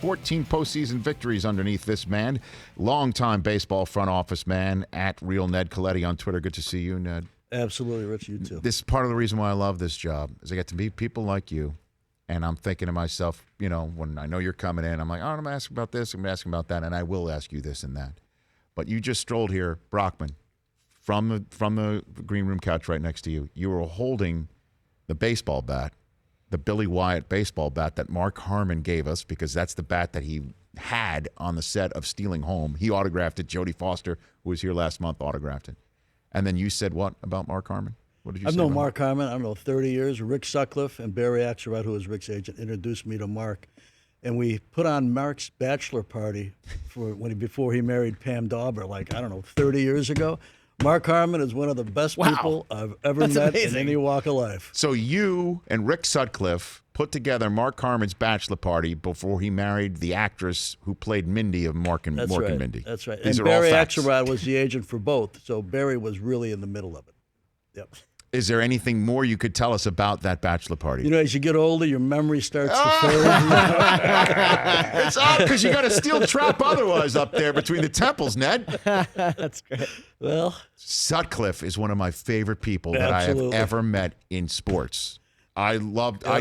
14 postseason victories underneath this man. Longtime baseball front office man at Real Ned Colletti on Twitter. Good to see you, Ned. Absolutely, Rich. You too. This is part of the reason why I love this job is I get to meet people like you, and I'm thinking to myself, you know, when I know you're coming in, I'm like, oh, I'm going to ask about this, I'm going to ask about that, and I will ask you this and that. But you just strolled here, Brockman, from the green room couch right next to you. You were holding the baseball bat, the Billy Wyatt baseball bat that Mark Harmon gave us, because that's the bat that he had on the set of Stealing Home. He autographed it. Jodie Foster, who was here last month, autographed it. And then you said what about Mark Harmon? What did you say? I've known Mark Harmon, I don't know, 30 years. Rick Sutcliffe and Barry Axelrod, who was Rick's agent, introduced me to Mark. And we put on Mark's bachelor party before he married Pam Dauber, like, I don't know, 30 years ago. Mark Harmon is one of the best people I've ever met in any walk of life. So you and Rick Sutcliffe put together Mark Harmon's bachelor party before he married the actress who played Mindy of Mork and Mindy. That's right. These and are Barry all facts. Axelrod was the agent for both, so Barry was really in the middle of it. Yep. Is there anything more you could tell us about that bachelor party? You know, as you get older, your memory starts to fade. It's odd because you got a steel trap otherwise up there between the temples, Ned. That's great. Well, Sutcliffe is one of my favorite people that I have ever met in sports. I loved. Yep.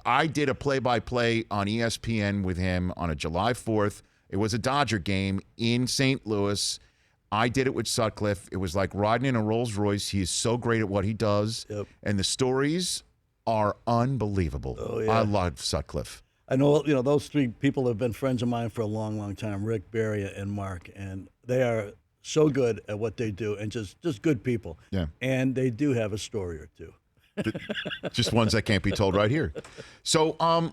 I did a play-by-play on ESPN with him on a July 4th. It was a Dodger game in St. Louis. I did it with Sutcliffe. It was like riding in a Rolls Royce. He is so great at what he does, and the stories are unbelievable. Oh, yeah. I love Sutcliffe. I know, you know, those three people have been friends of mine for a long, long time, Rick, Barry, and Mark, and they are so good at what they do and just good people. Yeah. And they do have a story or two. Just ones that can't be told right here. So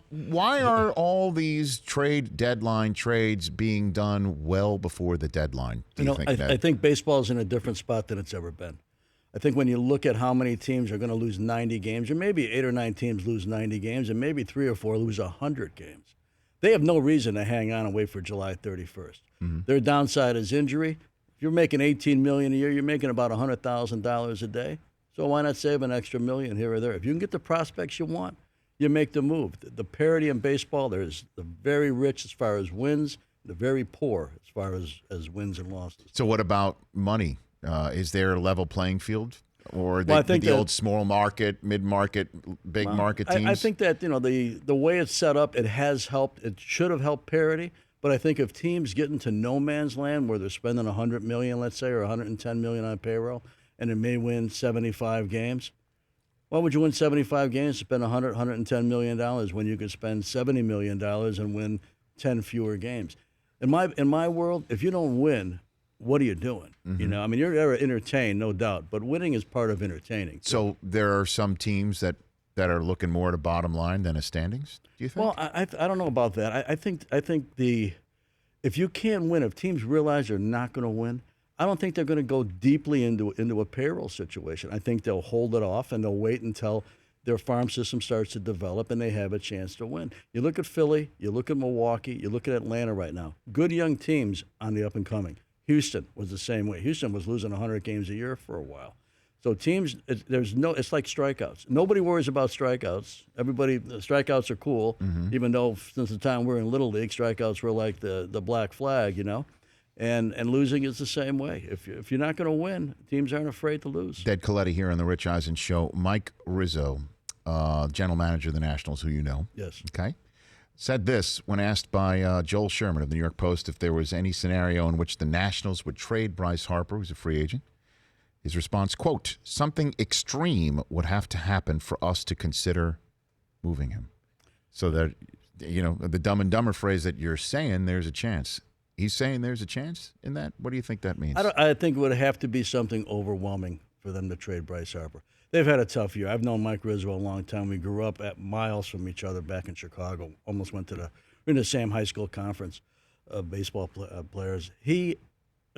why are all these trade deadline trades being done well before the deadline, do you think, Ned? I think baseball is in a different spot than it's ever been. I think when you look at how many teams are going to lose 90 games, or maybe 8 or 9 teams lose 90 games, and maybe 3 or 4 lose 100 games, they have no reason to hang on and wait for July 31st. Mm-hmm. Their downside is injury. If you're making $18 million a year, you're making about $100,000 a day. So why not save an extra million here or there? If you can get the prospects you want, you make the move. The parity in baseball, there's the very rich as far as wins, the very poor as far as wins and losses. So what about money? Is there a level playing field? Or the old small market, mid-market, big market teams? I think that, you know, the way it's set up, it has helped. It should have helped parity. But I think if teams get into no man's land where they're spending $100 million, let's say, or $110 million on payroll, and it may win 75 games. Why would you win 75 games and spend $110 million when you could spend $70 million and win 10 fewer games? In my world, if you don't win, what are you doing? Mm-hmm. You know, I mean, you're entertained, no doubt, but winning is part of entertaining. So there are some teams that are looking more at a bottom line than a standings, do you think? Well, I don't know about that. I think if you can't win, if teams realize they're not going to win, I don't think they're going to go deeply into a payroll situation. I think they'll hold it off and they'll wait until their farm system starts to develop and they have a chance to win. You look at Philly, you look at Milwaukee, you look at Atlanta right now. Good young teams on the up and coming. Houston was the same way. Houston was losing 100 games a year for a while. So teams, it's like strikeouts. Nobody worries about strikeouts. Strikeouts are cool, even though since the time we're in Little League, strikeouts were like the black flag, you know. And losing is the same way. If you're not going to win, teams aren't afraid to lose. Ned Colletti here on the Rich Eisen Show. Mike Rizzo, general manager of the Nationals, who you know. Yes. Okay. Said this when asked by Joel Sherman of the New York Post if there was any scenario in which the Nationals would trade Bryce Harper, who's a free agent. His response, quote, something extreme would have to happen for us to consider moving him. So that, you know, the Dumb and Dumber phrase that you're saying, there's a chance. He's saying there's a chance in that? What do you think that means? I think it would have to be something overwhelming for them to trade Bryce Harper. They've had a tough year. I've known Mike Rizzo a long time. We grew up at miles from each other back in Chicago. Almost went to the same high school conference of baseball players. They're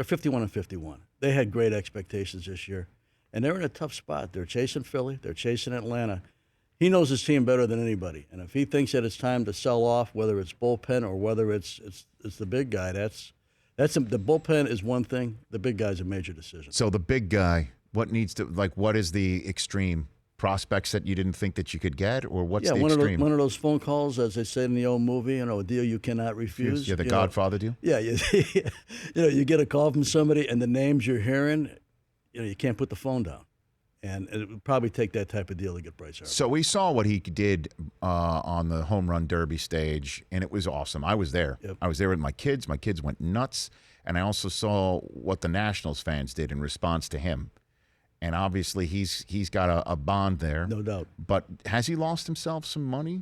51-51. They had great expectations this year, and they're in a tough spot. They're chasing Philly. They're chasing Atlanta. He knows his team better than anybody, and if he thinks that it's time to sell off, whether it's bullpen or whether it's the big guy, the bullpen is one thing. The big guy's a major decision. So the big guy, what is the extreme prospects that you didn't think that you could get, or what's Yeah, the one extreme? of those phone calls, as they said in the old movie, a deal you cannot refuse. Yeah, the Godfather deal. Yeah, you get a call from somebody, and the names you're hearing, you can't put the phone down, and it would probably take that type of deal to get Bryce Harper. So we saw what he did on the home run derby stage, and it was awesome. I was there. Yep. I was there with my kids. My kids went nuts, and I also saw what the Nationals fans did in response to him. And obviously, he's got a bond there, No doubt. But has he lost himself some money?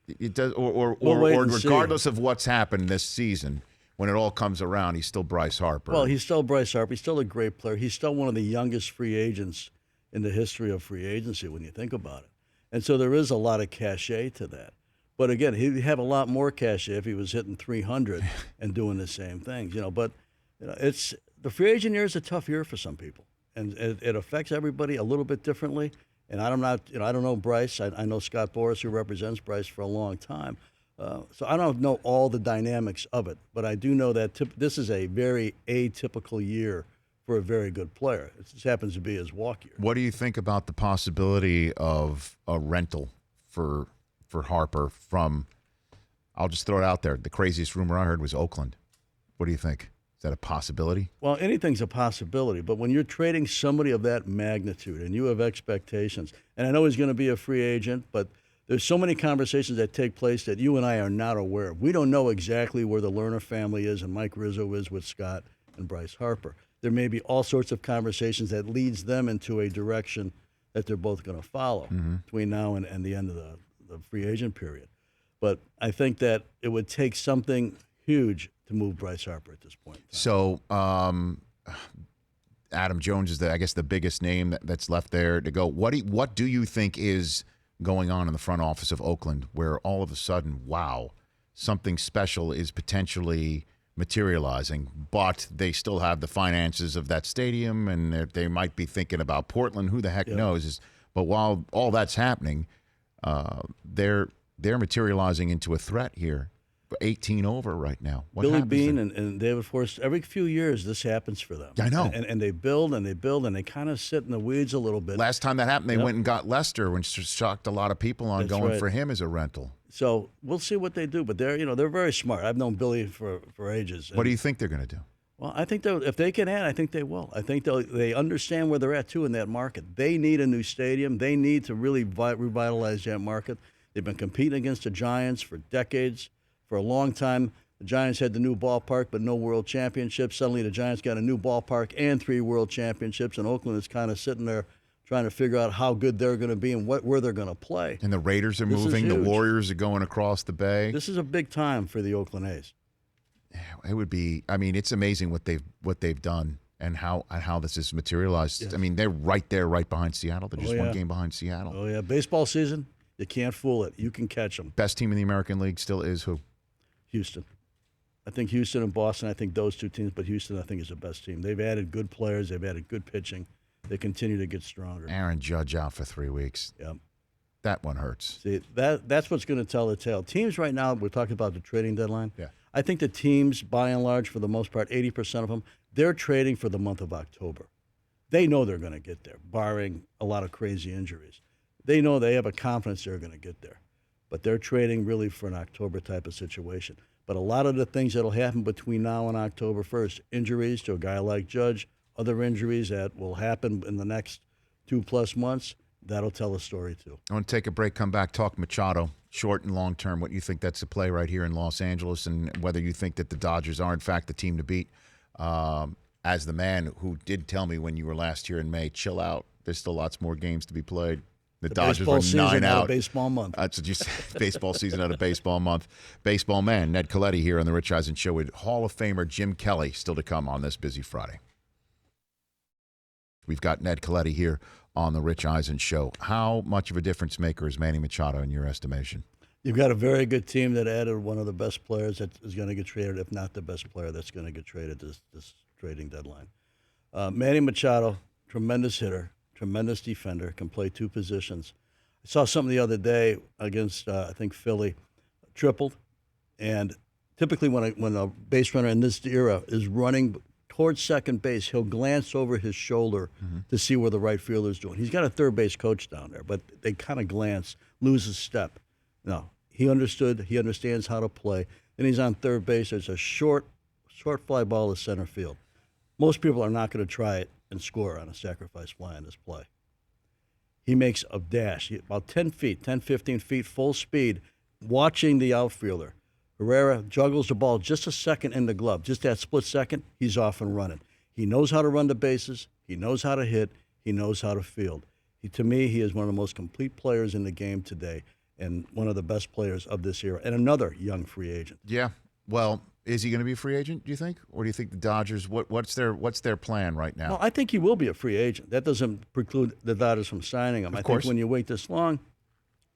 It does, or wait and see. regardless of what's happened this season, when it all comes around, he's still Bryce Harper. Well, he's still Bryce Harper. He's still a great player. He's still one of the youngest free agents in the history of free agency when you think about it. And so there is a lot of cachet to that. But again, he'd have a lot more cachet if he was hitting 300 and doing the same things. But it's the free agent year is a tough year for some people, and it affects everybody a little bit differently. And I don't know Bryce. I know Scott Boras, who represents Bryce for a long time. So I don't know all the dynamics of it, but I do know that this is a very atypical year for a very good player. It just happens to be his walk year. What do you think about the possibility of a rental for Harper from, I'll just throw it out there, the craziest rumor I heard was Oakland. What do you think? Is that a possibility? Well, anything's a possibility, but when you're trading somebody of that magnitude and you have expectations, and I know he's going to be a free agent, but there's so many conversations that take place that you and I are not aware of. We don't know exactly where the Lerner family is and Mike Rizzo is with Scott and Bryce Harper. There may be all sorts of conversations that leads them into a direction that they're both going to follow between now and the end of the free agent period. But I think that it would take something huge to move Bryce Harper at this point. So Adam Jones is, I guess, the biggest name that's left there to go. What do you think is going on in the front office of Oakland where all of a sudden, wow, something special is potentially materializing, but they still have the finances of that stadium, and they might be thinking about Portland. Who the heck knows? But while all that's happening, they're materializing into a threat here. 18 over right now. Billy Beane and David Forrest, every few years this happens for them. I know. And they build and they build and they kind of sit in the weeds a little bit. Last time that happened, they went and got Lester, which shocked a lot of people on going for him as a rental. So we'll see what they do, but they're very smart. I've known Billy for ages. What do you think they're going to do? Well, I think if they can add, I think they will. I think they understand where they're at, too, in that market. They need a new stadium. They need to really revitalize that market. They've been competing against the Giants for decades. For a long time, the Giants had the new ballpark, but no world championships. Suddenly the Giants got a new ballpark and 3 world championships, and Oakland is kind of sitting there trying to figure out how good they're going to be and where they're going to play. And the Raiders are moving. The Warriors are going across the bay. This is a big time for the Oakland A's. It would be. I mean, it's amazing what they've done and how this is materialized. Yes. I mean, they're right there, right behind Seattle. They're just one game behind Seattle. Oh yeah, baseball season. You can't fool it. You can catch them. Best team in the American League still is who? Houston. I think Houston and Boston, I think those two teams, but Houston I think is the best team. They've added good players. They've added good pitching. They continue to get stronger. Aaron Judge out for 3 weeks. Yep. That one hurts. See, that's what's going to tell the tale. Teams right now, we're talking about the trading deadline. Yeah. I think the teams, by and large, for the most part, 80% of them, they're trading for the month of October. They know they're going to get there, barring a lot of crazy injuries. They know they have a confidence they're going to get there. But they're trading really for an October type of situation. But a lot of the things that will happen between now and October 1st, injuries to a guy like Judge, other injuries that will happen in the next 2+ months, that'll tell a story too. I want to take a break, come back, talk Machado, short and long term, what you think that's a play right here in Los Angeles, and whether you think that the Dodgers are, in fact, the team to beat. As the man who did tell me when you were last here in May, chill out. There's still lots more games to be played. The Dodgers were 9 out. Baseball month. That's what you said. Baseball season out of baseball month. Baseball man, Ned Colletti here on the Rich Eisen Show with Hall of Famer Jim Kelly still to come on this busy Friday. We've got Ned Colletti here on the Rich Eisen Show. How much of a difference maker is Manny Machado in your estimation? You've got a very good team that added one of the best players that is going to get traded, if not the best player that's going to get traded this trading deadline. Manny Machado, tremendous hitter. Tremendous defender, can play 2 positions. I saw something the other day against, I think, Philly, tripled. And typically when a base runner in this era is running towards second base, he'll glance over his shoulder to see where the right fielder's doing. He's got a third base coach down there, but they kind of glance, lose his step. No, he understood. He understands how to play. Then he's on third base. There's a short fly ball to center field. Most people are not going to try it and score on a sacrifice fly on this play. He makes a dash, about 10 feet, 10, 15 feet, full speed, watching the outfielder. Herrera juggles the ball just a second in the glove. Just that split second, he's off and running. He knows how to run the bases. He knows how to hit. He knows how to field. To me, he is one of the most complete players in the game today and one of the best players of this era, and another young free agent. Yeah. Well, is he going to be a free agent, do you think? Or do you think the Dodgers, what's their plan right now? Well, I think he will be a free agent. That doesn't preclude the Dodgers from signing him. Of I course. think when you wait this long,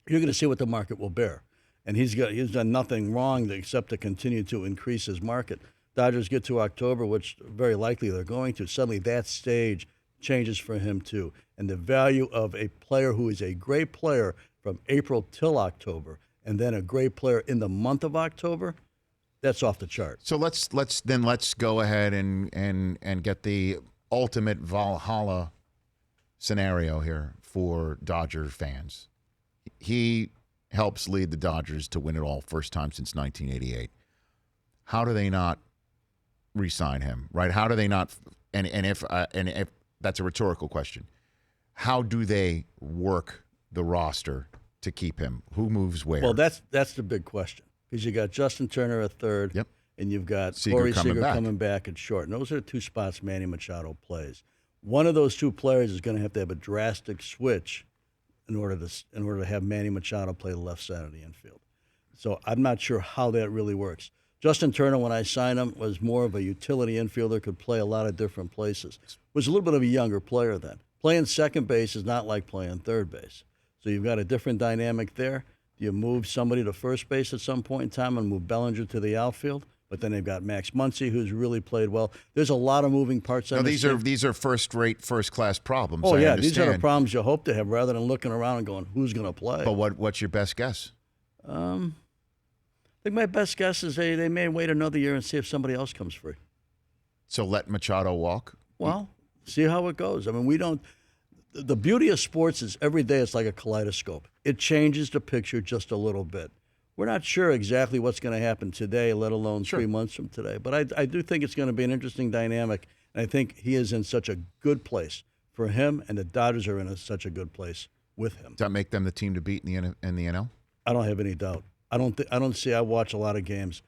you're going to see what the market will bear. And he's done nothing wrong except to continue to increase his market. Dodgers get to October, which very likely they're going to. Suddenly that stage changes for him too. And the value of a player who is a great player from April till October, and then a great player in the month of October, that's off the chart. So let's go ahead and get the ultimate Valhalla scenario here for Dodger fans. He helps lead the Dodgers to win it all, first time since 1988. How do they not re-sign him, right? How do they not? And if that's a rhetorical question, how do they work the roster to keep him? Who moves where? Well, that's the big question, because you got Justin Turner at third, Yep. and you've got Seager Corey coming Seager back. coming back at short. And those are the two spots Manny Machado plays. One of those two players is going to have a drastic switch in order to have Manny Machado play the left side of the infield. So I'm not sure how that really works. Justin Turner, when I signed him, was more of a utility infielder, could play a lot of different places. Was a little bit of a younger player then. Playing second base is not like playing third base. So you've got a different dynamic there. Do you move somebody to first base at some point in time and move Bellinger to the outfield? But then they've got Max Muncy, who's really played well. There's a lot of moving parts. No, these are first-rate, first-class problems. Oh, I yeah, understand. these are the problems you hope to have rather than looking around and going, who's going to play? But what's your best guess? I think my best guess is they may wait another year and see if somebody else comes free. So let Machado walk? Well, see how it goes. I mean, we don't. The beauty of sports is every day it's like a kaleidoscope. It changes the picture just a little bit. We're not sure exactly what's going to happen today, let alone 3 months from today. But I do think it's going to be an interesting dynamic, and I think he is in such a good place for him, and the Dodgers are in such a good place with him. Does that make them the team to beat in the NL? I don't have any doubt. I watch a lot of games.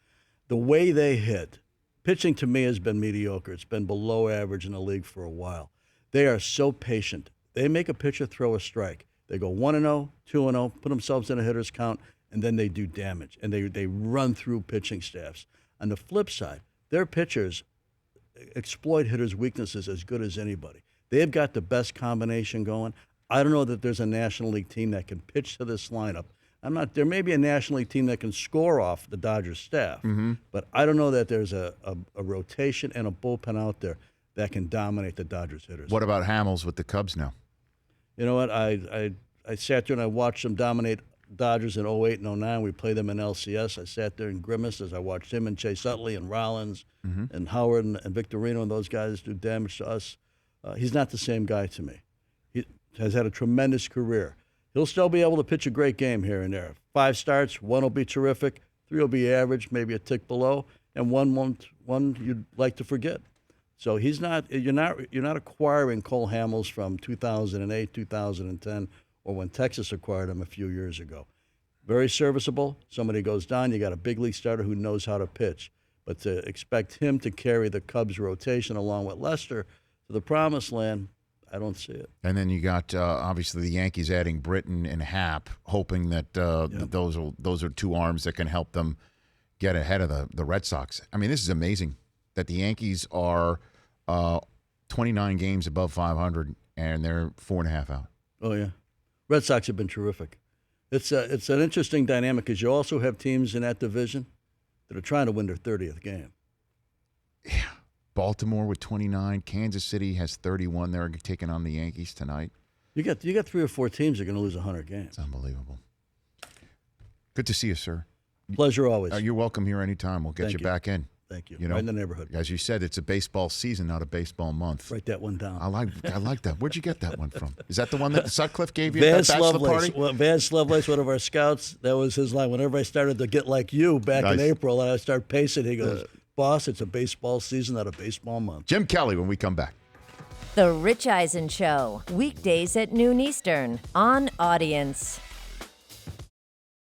The way they hit, pitching to me has been mediocre. It's been below average in the league for a while. They are so patient. They make a pitcher throw a strike. They go 1-0, 2-0, put themselves in a hitter's count, and then they do damage. And they run through pitching staffs. On the flip side, their pitchers exploit hitters' weaknesses as good as anybody. They've got the best combination going. I don't know that there's a National League team that can pitch to this lineup. There may be a National League team that can score off the Dodgers staff, but I don't know that there's a rotation and a bullpen out there that can dominate the Dodgers hitters. What about Hamels with the Cubs now? You know what? I sat there and I watched them dominate Dodgers in 08 and 09. We played them in LCS. I sat there and grimaced as I watched him and Chase Utley and Rollins and Howard and Victorino and those guys do damage to us. He's not the same guy to me. He has had a tremendous career. He'll still be able to pitch a great game here and there. 5 starts, 1 will be terrific, 3 will be average, maybe a tick below, and one you'd like to forget. So he's not. You're not acquiring Cole Hamels from 2008, 2010, or when Texas acquired him a few years ago. Very serviceable. Somebody goes down, you got a big league starter who knows how to pitch. But to expect him to carry the Cubs rotation along with Lester to the promised land, I don't see it. And then you got obviously the Yankees adding Britton and Happ, hoping that those are 2 arms that can help them get ahead of the Red Sox. I mean, this is amazing that the Yankees are 29 games above 500 and they're 4.5 out. Oh yeah, Red Sox have been terrific. It's an interesting dynamic because you also have teams in that division that are trying to win their 30th game. Yeah. Baltimore with 29. Kansas City has 31. They're taking on the Yankees tonight. You got 3 or 4 teams that are going to lose 100 games. It's unbelievable. Good to see you, sir. Pleasure always. You're welcome here anytime. We'll get you back in. Thank you. You know, right in the neighborhood. As you said, it's a baseball season, not a baseball month. Write that one down. I like that. Where'd you get that one from? Is that the one that Sutcliffe gave you Vance at that bachelor Lovelace. party? Well, Vance Lovelace, one of our scouts, that was his line. Whenever I started to get like you back in Nice. April and I start pacing, he goes, boss, it's a baseball season, not a baseball month. Jim Kelly when we come back. The Rich Eisen Show, weekdays at noon Eastern on Audience.